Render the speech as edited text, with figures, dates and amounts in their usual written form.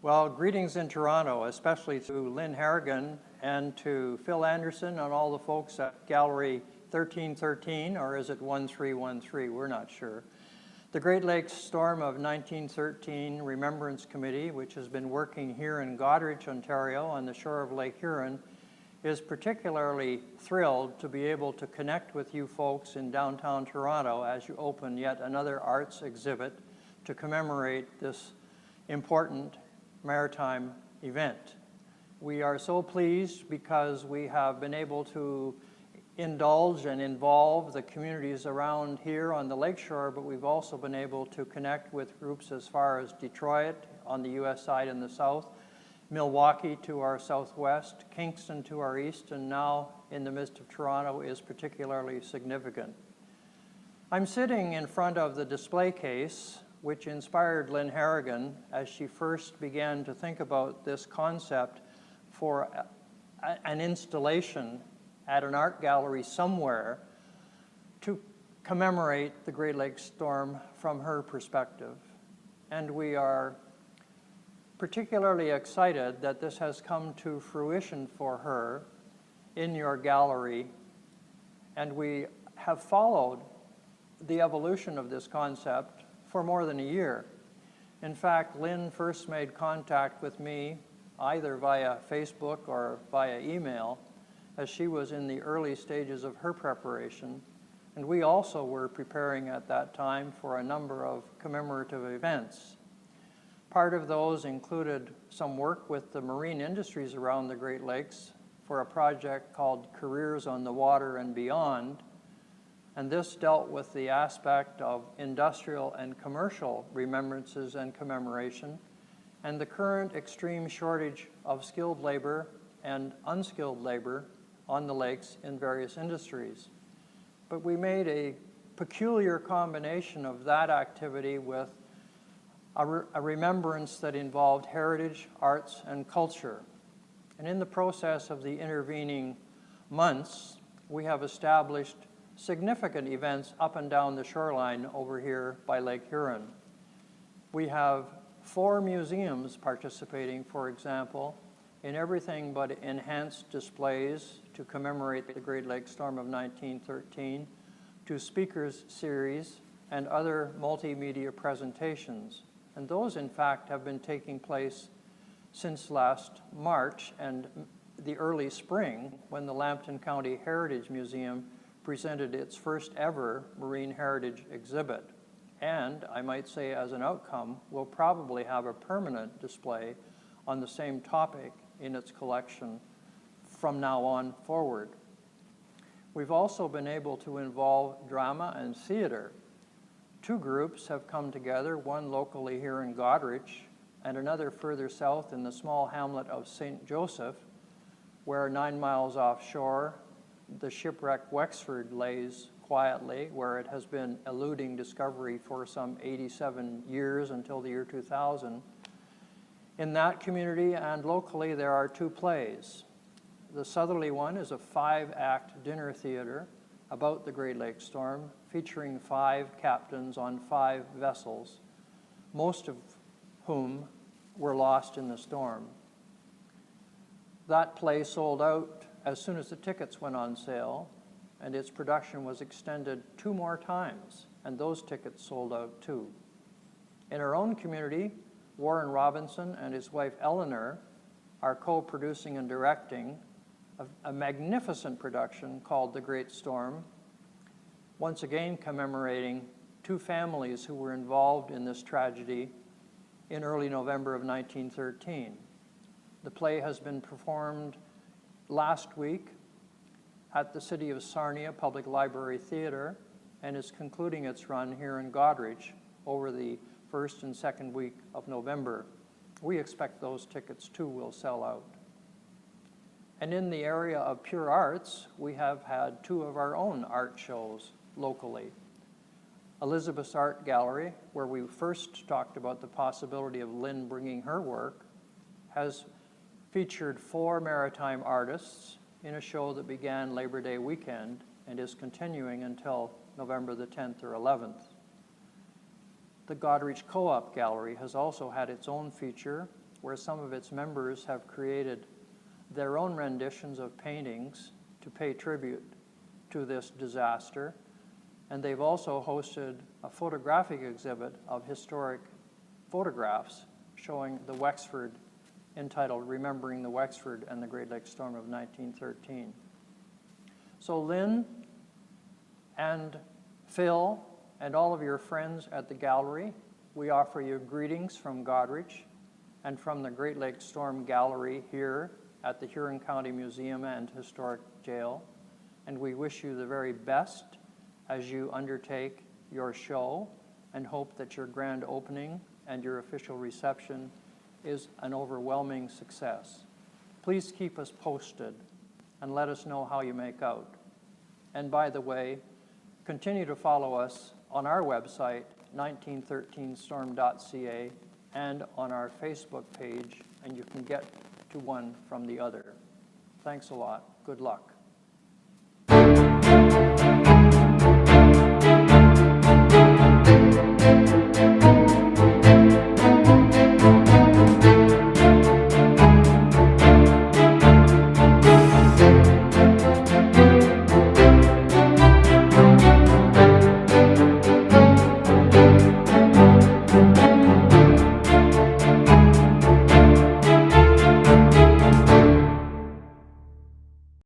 Well, greetings in Toronto, especially to Lynn Harrigan and to Phil Anderson and all the folks at Gallery 1313, or is it 1313? We're not sure. The Great Lakes Storm of 1913 Remembrance Committee, which has been working here in Goderich, Ontario, on the shore of Lake Huron, is particularly thrilled to be able to connect with you folks in downtown Toronto as you open yet another arts exhibit to commemorate this important maritime event. We are so pleased because we have been able to indulge and involve the communities around here on the lakeshore, but we've also been able to connect with groups as far as Detroit on the US side in the south, Milwaukee to our southwest, Kingston to our east, and now in the midst of Toronto is particularly significant. I'm sitting in front of the display case which inspired Lynn Harrigan as she first began to think about this concept for an installation at an art gallery somewhere to commemorate the Great Lakes Storm from her perspective. And we are particularly excited that this has come to fruition for her in your gallery, and we have followed the evolution of this concept for more than a year. In fact, Lynn first made contact with me either via Facebook or via email as she was in the early stages of her preparation, and we also were preparing at that time for a number of commemorative events. Part of those included some work with the marine industries around the Great Lakes for a project called Careers on the Water and Beyond, and this dealt with the aspect of industrial and commercial remembrances and commemoration, and the current extreme shortage of skilled labor and unskilled labor on the lakes in various industries. But we made a peculiar combination of that activity with a remembrance that involved heritage, arts, and culture. And in the process of the intervening months, we have established significant events up and down the shoreline over here by Lake Huron. We have 4 museums participating, for example, in everything but enhanced displays to commemorate the Great Lakes Storm of 1913, to speakers series, and other multimedia presentations. And those, in fact, have been taking place since last March and the early spring when the Lambton County Heritage Museum presented its first ever marine heritage exhibit. And I might say as an outcome, we'll probably have a permanent display on the same topic in its collection from now on forward. We've also been able to involve drama and theater. 2 groups have come together, one locally here in Goderich and another further south in the small hamlet of St. Joseph, where 9 miles offshore, the shipwreck Wexford lays quietly, where it has been eluding discovery for some 87 years until the year 2000. In that community and locally, there are 2 plays. The southerly one is a 5-act dinner theater about the Great Lakes Storm, featuring 5 captains on 5 vessels, most of whom were lost in the storm. That play sold out as soon as the tickets went on sale, and its production was extended 2 more times, and those tickets sold out too. In our own community, Warren Robinson and his wife Eleanor are co-producing and directing a magnificent production called The Great Storm, once again commemorating 2 families who were involved in this tragedy in early November of 1913. The play has been performed last week at the City of Sarnia Public Library Theater and is concluding its run here in Goderich over the 1st and 2nd week of November. We expect those tickets too will sell out. And in the area of pure arts, we have had 2 of our own art shows locally. Elizabeth's Art Gallery, where we first talked about the possibility of Lynn bringing her work, has featured 4 maritime artists in a show that began Labor Day weekend and is continuing until November the 10th or 11th. The Goderich Co-op Gallery has also had its own feature where some of its members have created their own renditions of paintings to pay tribute to this disaster. And they've also hosted a photographic exhibit of historic photographs showing the Wexford, entitled Remembering the Wexford and the Great Lakes Storm of 1913. So Lynn and Phil and all of your friends at the gallery, we offer you greetings from Goderich and from the Great Lakes Storm Gallery here at the Huron County Museum and Historic Jail. And we wish you the very best as you undertake your show, and hope that your grand opening and your official reception is an overwhelming success. Please keep us posted and let us know how you make out. And by the way, continue to follow us on our website, 1913storm.ca, and on our Facebook page, and you can get to one from the other. Thanks a lot. Good luck.